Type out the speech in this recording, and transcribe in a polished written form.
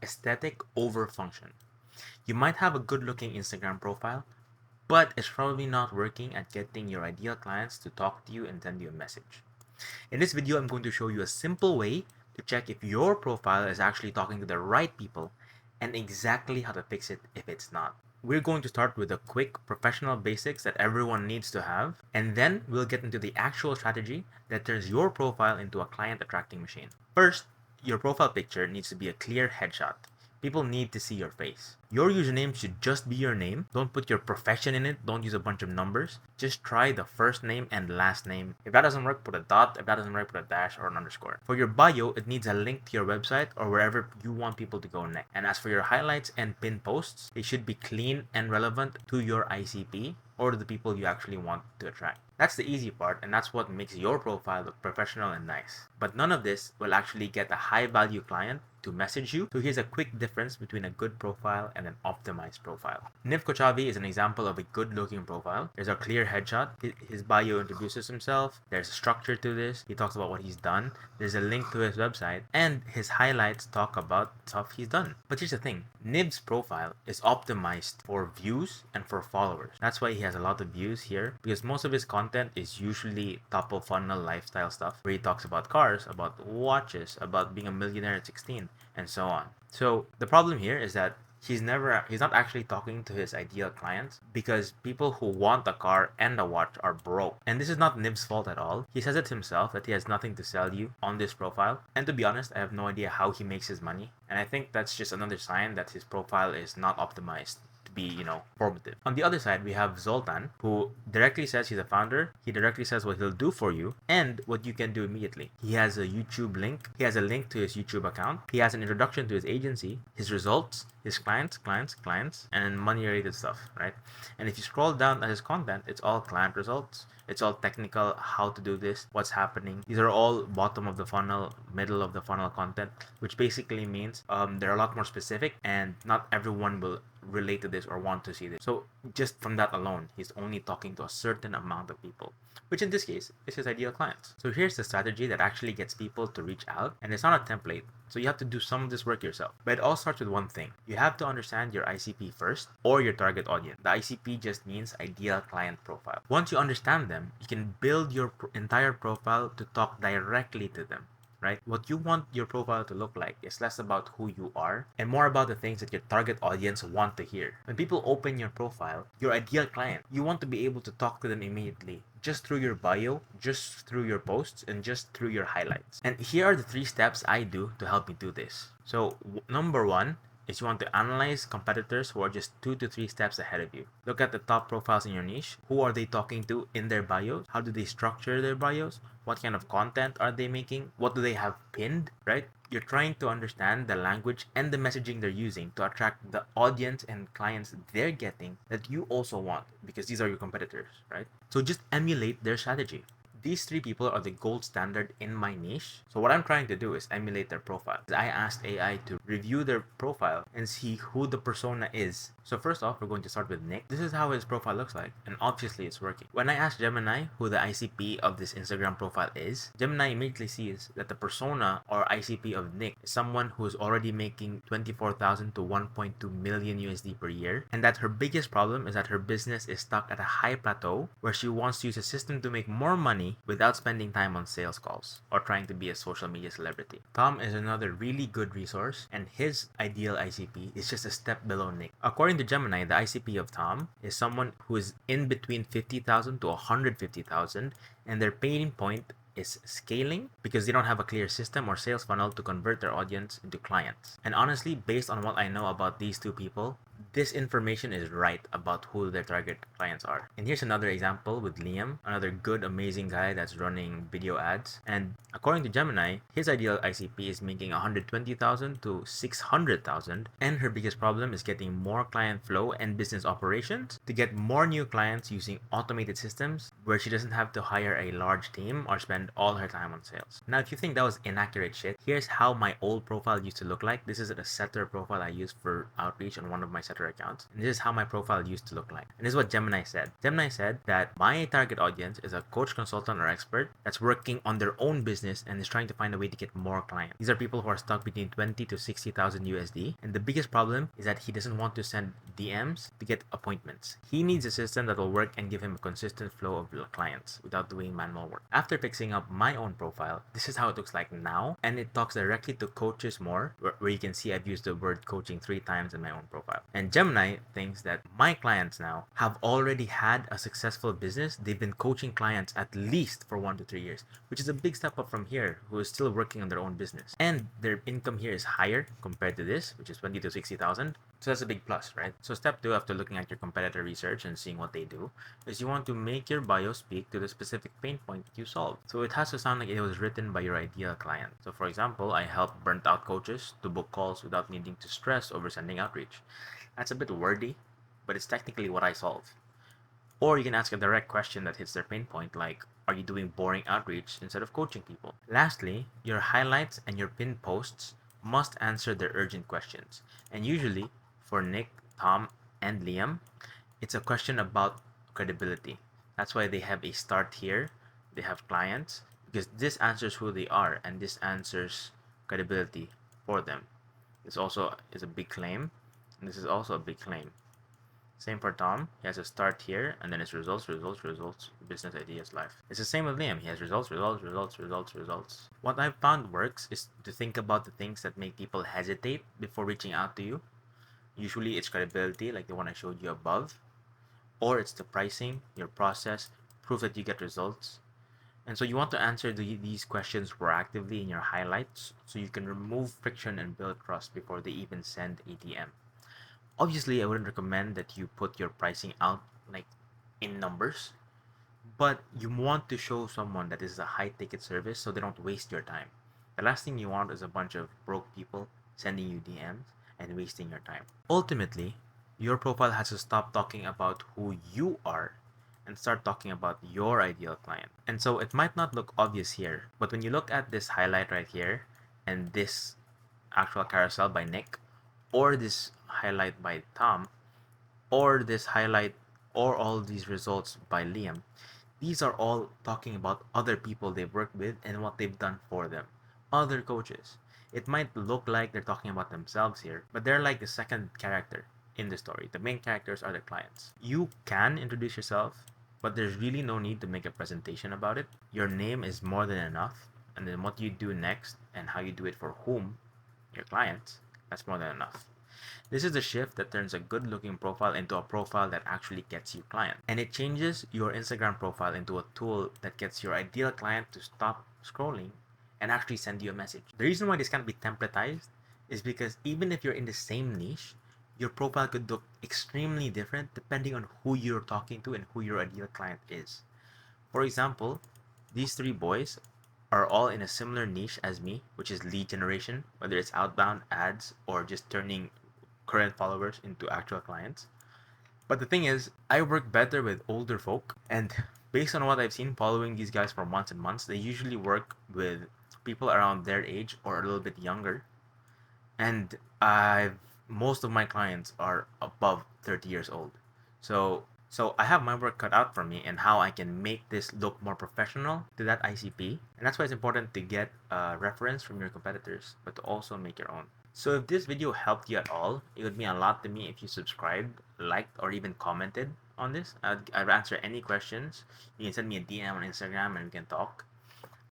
aesthetic over function. You might have a good looking Instagram profile, but it's probably not working at getting your ideal clients to talk to you and send you a message. In this video, I'm going to show you a simple way to check if your profile is actually talking to the right people and exactly how to fix it if it's not. We're going to start with the quick professional basics that everyone needs to have, and then we'll get into the actual strategy that turns your profile into a client attracting machine. First, your profile picture needs to be a clear headshot. People need to see your face. Your username should just be your name. Don't put your profession in it. Don't use a bunch of numbers. Just try the first name and last name. If that doesn't work, put a dot. If that doesn't work, put a dash or an underscore. For your bio, it needs a link to your website or wherever you want people to go next. And as for your highlights and pin posts, they should be clean and relevant to your ICP or to the people you actually want to attract. That's the easy part, and that's what makes your profile look professional and nice. But none of this will actually get a high value client to message you. So here's a quick difference between a good profile and an optimized profile. Niv Kochavi is an example of a good looking profile. There's a clear headshot. His bio introduces himself. There's a structure to this. He talks about what he's done. There's a link to his website, and his highlights talk about stuff he's done. But here's the thing. Niv's profile is optimized for views and for followers. That's why he has a lot of views here, because most of his content is usually top of funnel lifestyle stuff where he talks about cars, about watches, about being a millionaire at 16, and so on. So the problem here is that he's not actually talking to his ideal clients, because people who want a car and a watch are broke. And this is not Nib's fault at all. He says it himself that he has nothing to sell you on this profile. And to be honest, I have no idea how he makes his money. And I think that's just another sign that his profile is not optimized to be, formative. On the other side, we have Zoltan, who directly says he's a founder. He directly says what he'll do for you and what you can do immediately. He has a YouTube link. He has a link to his YouTube account. He has an introduction to his agency, his results, his clients, and money-related stuff, right? And if you scroll down at his content, it's all client results. It's all technical, how to do this, what's happening. These are all bottom of the funnel, middle of the funnel content, which basically means they're a lot more specific, and not everyone will relate to this or want to see this. So just from that alone, he's only talking to a certain amount of people, which in this case is his ideal clients. So here's the strategy that actually gets people to reach out, and it's not a template. So you have to do some of this work yourself. But it all starts with one thing. You have to understand your ICP first, or your target audience. The ICP just means ideal client profile. Once you understand them, you can build your entire profile to talk directly to them. Right? What you want your profile to look like is less about who you are and more about the things that your target audience want to hear. When people open your profile, your ideal client, you want to be able to talk to them immediately, just through your bio, just through your posts, and just through your highlights. And here are the 3 steps I do to help me do this. So number 1 is you want to analyze competitors who are just 2 to 3 steps ahead of you. Look at the top profiles in your niche. Who are they talking to in their bios? How do they structure their bios? What kind of content are they making? What do they have pinned, right? You're trying to understand the language and the messaging they're using to attract the audience and clients they're getting that you also want, because these are your competitors, right? So just emulate their strategy. These 3 people are the gold standard in my niche. So what I'm trying to do is emulate their profile. I asked AI to review their profile and see who the persona is. So first off, we're going to start with Nick. This is how his profile looks like, and obviously it's working. When I asked Gemini who the ICP of this Instagram profile is, Gemini immediately sees that the persona or ICP of Nick is someone who is already making 24,000 to 1.2 million USD per year, and that her biggest problem is that her business is stuck at a high plateau where she wants to use a system to make more money without spending time on sales calls or trying to be a social media celebrity. Tom is another really good resource, and his ideal ICP is just a step below Nick. According to Gemini, the ICP of Tom is someone who is in between 50,000 to 150,000, and their pain point is scaling because they don't have a clear system or sales funnel to convert their audience into clients. And honestly, based on what I know about these 2 people, this information is right about who their target clients are. And here's another example with Liam, another good, amazing guy that's running video ads. And according to Gemini, his ideal ICP is making 120,000 to 600,000. And her biggest problem is getting more client flow and business operations to get more new clients using automated systems where she doesn't have to hire a large team or spend all her time on sales. Now, if you think that was inaccurate shit, here's how my old profile used to look like. This is a setter profile I used for outreach on one of my setter accounts. And this is how my profile used to look like. And this is what Gemini said. Gemini said that my target audience is a coach, consultant, or expert that's working on their own business and is trying to find a way to get more clients. These are people who are stuck between 20 to 60,000 USD. And the biggest problem is that he doesn't want to send DMs to get appointments. He needs a system that will work and give him a consistent flow of clients without doing manual work. After fixing up my own profile, this is how it looks like now. And it talks directly to coaches more, where you can see I've used the word coaching 3 times in my own profile. And Gemini thinks that my clients now have already had a successful business. They've been coaching clients at least for 1 to 3 years, which is a big step up from here, who is still working on their own business. And their income here is higher compared to this, which is 20 to 60,000. So that's a big plus, right? So step 2, after looking at your competitor research and seeing what they do, is you want to make your bio speak to the specific pain point you solve. So it has to sound like it was written by your ideal client. So for example, I help burnt out coaches to book calls without needing to stress over sending outreach. That's a bit wordy, but it's technically what I solve. Or you can ask a direct question that hits their pain point, like, are you doing boring outreach instead of coaching people? Lastly, your highlights and your pinned posts must answer their urgent questions. And usually, for Nick, Tom, and Liam, it's a question about credibility. That's why they have a start here. They have clients, because this answers who they are, and this answers credibility for them. This also is a big claim, and this is also a big claim. Same for Tom. He has a start here, and then it's results, results, results, business ideas, life. It's the same with Liam. He has results, results, results, results, results. What I've found works is to think about the things that make people hesitate before reaching out to you. Usually it's credibility, like the one I showed you above, or it's the pricing, your process, proof that you get results. And so you want to answer these questions proactively in your highlights so you can remove friction and build trust before they even send a DM. Obviously, I wouldn't recommend that you put your pricing out like in numbers, but you want to show someone that this is a high ticket service so they don't waste your time. The last thing you want is a bunch of broke people sending you DMs and wasting your time. Ultimately, your profile has to stop talking about who you are and start talking about your ideal client. And so it might not look obvious here, but when you look at this highlight right here and this actual carousel by Nick, or this highlight by Tom, or this highlight or all these results by Liam, these are all talking about other people they've worked with and what they've done for them, other coaches. It might look like they're talking about themselves here, but they're like the second character in the story. The main characters are the clients. You can introduce yourself, but there's really no need to make a presentation about it. Your name is more than enough, and then what you do next and how you do it for whom, your clients, that's more than enough. This is the shift that turns a good looking profile into a profile that actually gets you clients. And it changes your Instagram profile into a tool that gets your ideal client to stop scrolling and actually send you a message. The reason why this can't be templatized is because even if you're in the same niche, your profile could look extremely different depending on who you're talking to and who your ideal client is. For example, these 3 boys are all in a similar niche as me, which is lead generation, whether it's outbound ads or just turning current followers into actual clients. But the thing is, I work better with older folk, and based on what I've seen following these guys for months and months, they usually work with people around their age or a little bit younger. And most of my clients are above 30 years old. So I have my work cut out for me and how I can make this look more professional to that ICP. And that's why it's important to get a reference from your competitors, but to also make your own. So if this video helped you at all, it would mean a lot to me if you subscribed, liked, or even commented on this. I'd answer any questions. You can send me a DM on Instagram and we can talk.